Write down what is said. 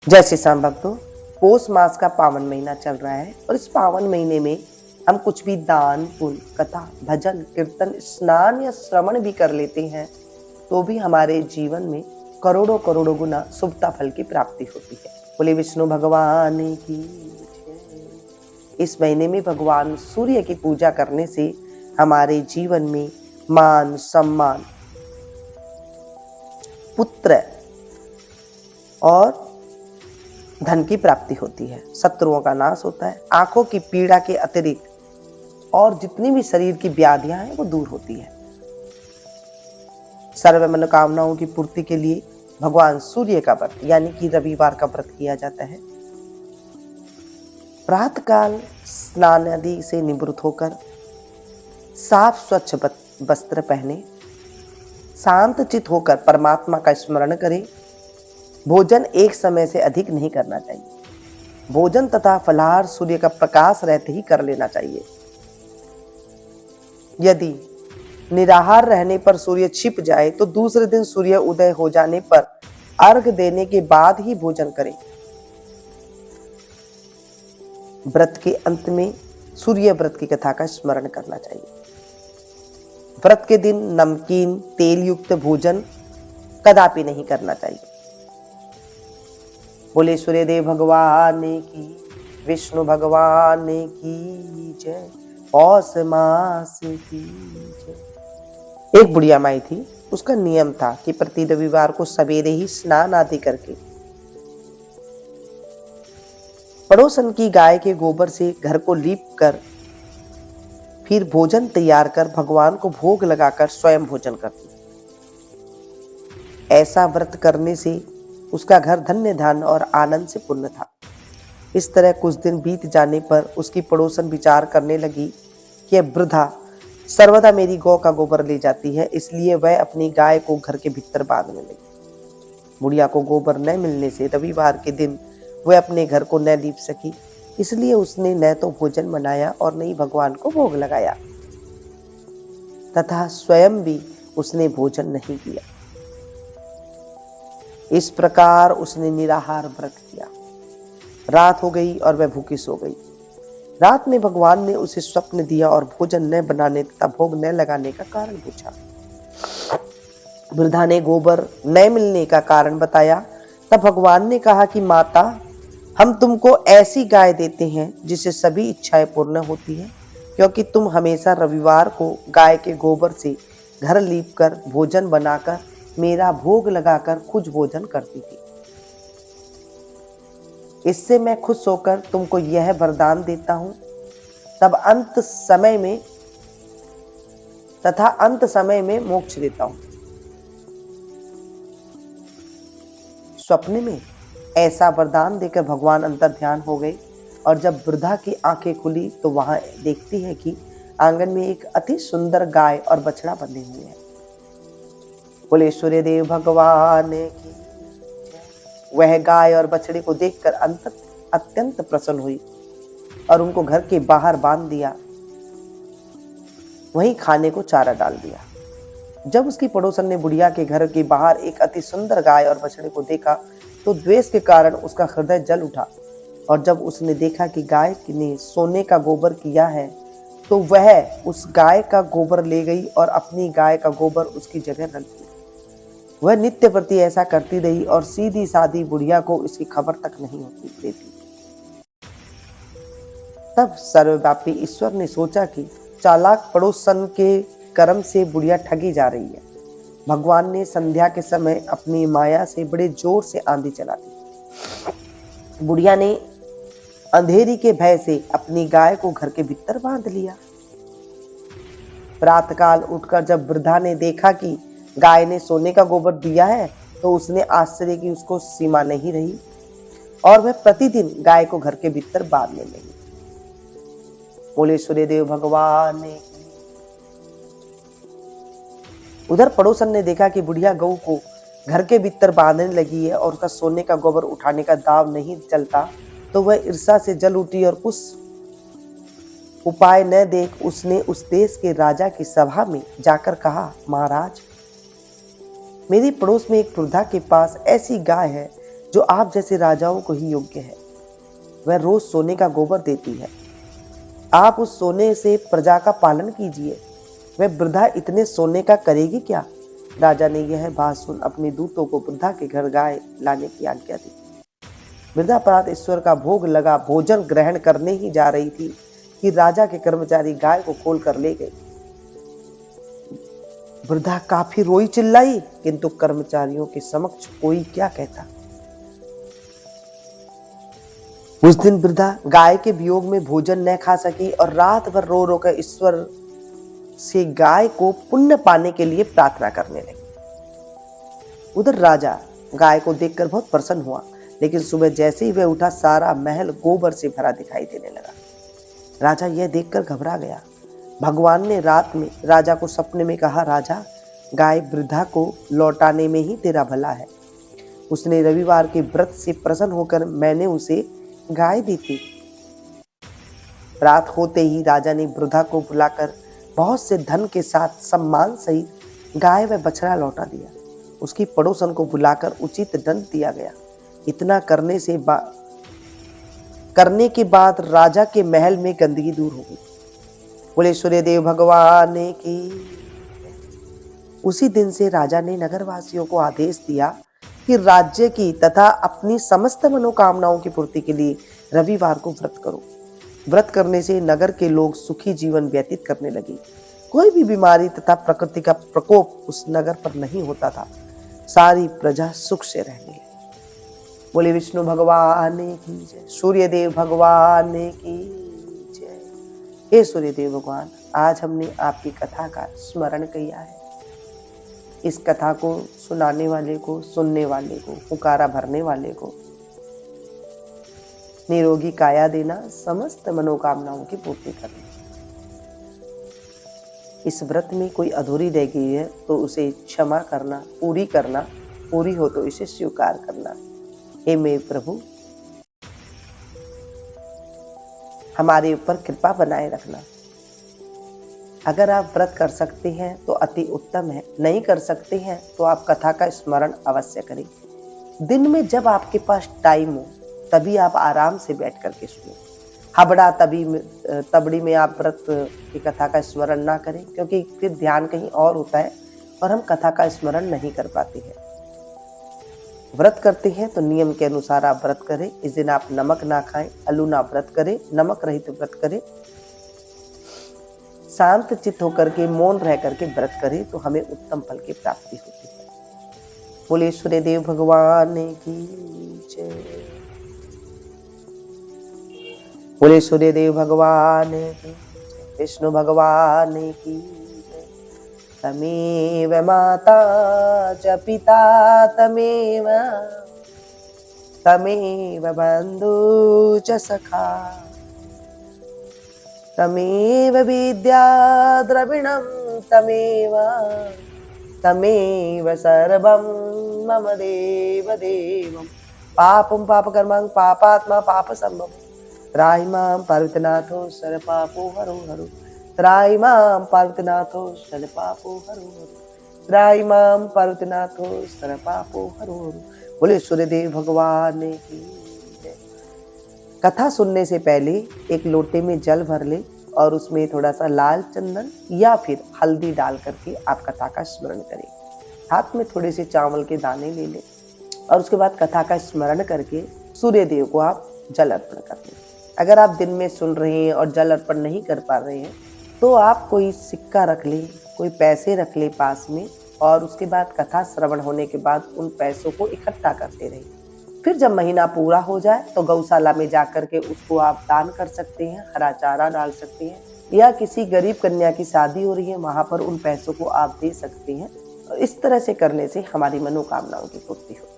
जय श्री श्याम भक्तों, पौष मास का पावन महीना चल रहा है और इस पावन महीने में हम कुछ भी दान पुण्य कथा भजन कीर्तन स्नान या श्रवण भी कर लेते हैं तो भी हमारे जीवन में करोड़ों करोड़ों गुना शुभता फल की प्राप्ति होती है। बोले विष्णु भगवान की जय। इस महीने में भगवान सूर्य की पूजा करने से हमारे जीवन में मान सम्मान पुत्र और धन की प्राप्ति होती है, शत्रुओं का नाश होता है, आंखों की पीड़ा के अतिरिक्त और जितनी भी शरीर की व्याधियां हैं वो दूर होती है। सर्व मनोकामनाओं की पूर्ति के लिए भगवान सूर्य का व्रत यानी कि रविवार का व्रत किया जाता है। प्रातःकाल स्नान आदि से निवृत्त होकर साफ स्वच्छ वस्त्र पहने, शांत चित होकर परमात्मा का स्मरण करें। भोजन एक समय से अधिक नहीं करना चाहिए। भोजन तथा फलाहार सूर्य का प्रकाश रहते ही कर लेना चाहिए। यदि निराहार रहने पर सूर्य छिप जाए तो दूसरे दिन सूर्य उदय हो जाने पर अर्घ देने के बाद ही भोजन करें। व्रत के अंत में सूर्य व्रत की कथा का स्मरण करना चाहिए। व्रत के दिन नमकीन तेल युक्त भोजन कदापि नहीं करना चाहिए। बोले सूर्यदेव भगवान की, विष्णु भगवान की जय, पौष मास की जय। एक बुढ़िया माई थी, उसका नियम था कि प्रति रविवार को सवेरे ही स्नान आदि करके पड़ोसन की गाय के गोबर से घर को लीप कर फिर भोजन तैयार कर भगवान को भोग लगाकर स्वयं भोजन करती। ऐसा व्रत करने से उसका घर धन्य धन और आनंद से पूर्ण था। इस तरह कुछ दिन बीत जाने पर उसकी पड़ोसन विचार करने लगी कि वृद्धा सर्वदा मेरी गौ का गोबर ले जाती है, इसलिए वह अपनी गाय को घर के भीतर बांधने लगी। बुढ़िया को गोबर न मिलने से रविवार के दिन वह अपने घर को न लीप सकी, इसलिए उसने न तो भोजन बनाया और न ही भगवान को भोग लगाया तथा स्वयं भी उसने भोजन नहीं किया। इस प्रकार उसने निराहार व्रत किया। रात हो गई और वह भूखी सो गई। रात में भगवान ने उसे स्वप्न दिया और भोजन न बनाने तथा भोग न लगाने का कारण पूछा। वृद्धा ने गोबर न मिलने का कारण बताया। तब भगवान ने कहा कि माता, हम तुमको ऐसी गाय देते हैं जिसे सभी इच्छाएं पूर्ण होती है, क्योंकि तुम हमेशा रविवार को गाय के गोबर से घर लीप कर भोजन बनाकर मेरा भोग लगाकर खुद भोजन करती थी। इससे मैं खुश होकर तुमको यह वरदान देता हूं अंत समय में मोक्ष देता हूं। स्वप्न में ऐसा वरदान देकर भगवान अंतर ध्यान हो गए और जब वृद्धा की आंखें खुली तो वहां देखती है कि आंगन में एक अति सुंदर गाय और बछड़ा बंधे हुए हैं। बोले सूर्यदेव भगवान की। वह गाय और बछड़े को देखकर अत्यंत प्रसन्न हुई और उनको घर के बाहर बांध दिया, वहीं खाने को चारा डाल दिया। जब उसकी पड़ोसन ने बुढ़िया के घर के बाहर एक अति सुंदर गाय और बछड़े को देखा तो द्वेष के कारण उसका हृदय जल उठा और जब उसने देखा कि गाय ने सोने का गोबर किया है तो वह उस गाय का गोबर ले गई और अपनी गाय का गोबर उसकी जगह रख दिया। वह नित्य प्रति ऐसा करती रही और सीधी सादी बुढ़िया को इसकी खबर तक नहीं होती देती। तब सर्वव्यापी ईश्वर ने सोचा कि चालाक पड़ोसन के कर्म से बुढ़िया ठगी जा रही है। भगवान ने संध्या के समय अपनी माया से बड़े जोर से आंधी चला दी। बुढ़िया ने अंधेरी के भय से अपनी गाय को घर के भीतर बांध लिया। प्रातःकाल उठकर जब वृद्धा ने देखा कि गाय ने सोने का गोबर दिया है तो उसने आश्चर्य की उसको सीमा नहीं रही और वह प्रतिदिन गाय को घर के भीतर बांधने लगी। बोले सूर्यदेव भगवान की। उधर पड़ोसन ने देखा कि बुढ़िया गऊ को घर के भीतर बांधने लगी है और उसका सोने का गोबर उठाने का दाव नहीं चलता तो वह ईर्ष्या से जल उठी और कुछ उपाय न देख उसने उस देश के राजा की सभा में जाकर कहा, महाराज, मेरी पड़ोस में एक वृद्धा के पास ऐसी गाय है जो आप जैसे राजाओं को ही योग्य है। वह रोज सोने का गोबर देती है, आप उस सोने से प्रजा का पालन कीजिए। वह वृद्धा इतने सोने का करेगी क्या? राजा ने यह बात सुन अपने दूतों को वृद्धा के घर गाय लाने की आज्ञा दी। वृद्धा प्रात ईश्वर का भोग लगा भोजन ग्रहण करने ही जा रही थी कि राजा के कर्मचारी गाय को खोल कर ले गए। वृद्धा काफी रोई चिल्लाई, किंतु कर्मचारियों के समक्ष कोई क्या कहता। उस दिन वृद्धा गाय के वियोग में भोजन न खा सकी और रात भर रो रो कर ईश्वर से गाय को पुण्य पाने के लिए प्रार्थना करने लगी। उधर राजा गाय को देखकर बहुत प्रसन्न हुआ, लेकिन सुबह जैसे ही वह उठा सारा महल गोबर से भरा दिखाई देने लगा। राजा यह देखकर घबरा गया। भगवान ने रात में राजा को सपने में कहा, राजा, गाय वृद्धा को लौटाने में ही तेरा भला है। उसने रविवार के व्रत से प्रसन्न होकर मैंने उसे गाय दी थी। रात होते ही राजा ने वृद्धा को बुलाकर बहुत से धन के साथ सम्मान सहित गाय व बछड़ा लौटा दिया। उसकी पड़ोसन को बुलाकर उचित दंड दिया गया। इतना करने के बाद राजा के महल में गंदगी दूर हो गई। बोले सूर्यदेव भगवान की। उसी दिन से राजा ने नगरवासियों को आदेश दिया कि राज्य की तथा अपनी समस्त मनोकामनाओं की पूर्ति के लिए रविवार को व्रत करो। व्रत करने से नगर के लोग सुखी जीवन व्यतीत करने लगे। कोई भी बीमारी तथा प्रकृति का प्रकोप उस नगर पर नहीं होता था। सारी प्रजा सुख से रहने लगी। बोले विष्णु भगवान की जय, सूर्यदेव भगवान की जय। हे सूर्यदेव भगवान, आज हमने आपकी कथा का स्मरण किया है। इस कथा को सुनाने वाले को, सुनने वाले को, पुकारा भरने वाले को निरोगी काया देना, समस्त मनोकामनाओं की पूर्ति करना। इस व्रत में कोई अधूरी रह गई है तो उसे क्षमा करना, पूरी करना, पूरी हो तो इसे स्वीकार करना। हे मेरे प्रभु, हमारे ऊपर कृपा बनाए रखना। अगर आप व्रत कर सकते हैं तो अति उत्तम है, नहीं कर सकते हैं तो आप कथा का स्मरण अवश्य करें। दिन में जब आपके पास टाइम हो तभी आप आराम से बैठ करके सुनो। हबड़ा तबड़ी में आप व्रत की कथा का स्मरण ना करें, क्योंकि फिर ध्यान कहीं और होता है और हम कथा का स्मरण नहीं कर पाते हैं। व्रत करते हैं तो नियम के अनुसार आप व्रत करें। इस दिन आप नमक ना खाएं, आलू ना व्रत करें, नमक रहित व्रत करें। शांत चित्त होकर के, मौन रह करके व्रत करें तो हमें उत्तम फल की प्राप्ति होती है। बोले सूर्यदेव भगवान की जय। बोले सूर्यदेव भगवान की, विष्णु भगवान की जय। तमेव माता च पिता तमेव बंधु च सखा, तमेव विद्या द्रविणं तमेव सर्वं मम देव देवं। पापं पापकर्मं पापात्मा पापसंभवं, त्राहि मां पार्वतीनाथो सर्वपापो हरो हरो। त्राहि मां पार्वतीनाथो सर्वपापो हरो हरो। त्राहि मां पार्वतीनाथो सर्वपापो हरो हरो। बोले सूर्यदेव भगवान की जय। कथा सुनने से पहले एक लोटे में जल भर ले और उसमें थोड़ा सा लाल चंदन या फिर हल्दी डाल करके आप कथा का स्मरण करें। हाथ में थोड़े से चावल के दाने ले लें और उसके बाद कथा का स्मरण करके सूर्यदेव को आप जल अर्पण कर दें। अगर आप दिन में सुन रहे हैं और जल अर्पण नहीं कर पा रहे हैं तो आप कोई सिक्का रख लें, कोई पैसे रख लें पास में, और उसके बाद कथा श्रवण होने के बाद उन पैसों को इकट्ठा करते रहें। फिर जब महीना पूरा हो जाए तो गौशाला में जाकर के उसको आप दान कर सकते हैं, हरा चारा डाल सकते हैं, या किसी गरीब कन्या की शादी हो रही है वहां पर उन पैसों को आप दे सकते हैं। और इस तरह से करने से हमारी मनोकामनाओं की पूर्ति होती है।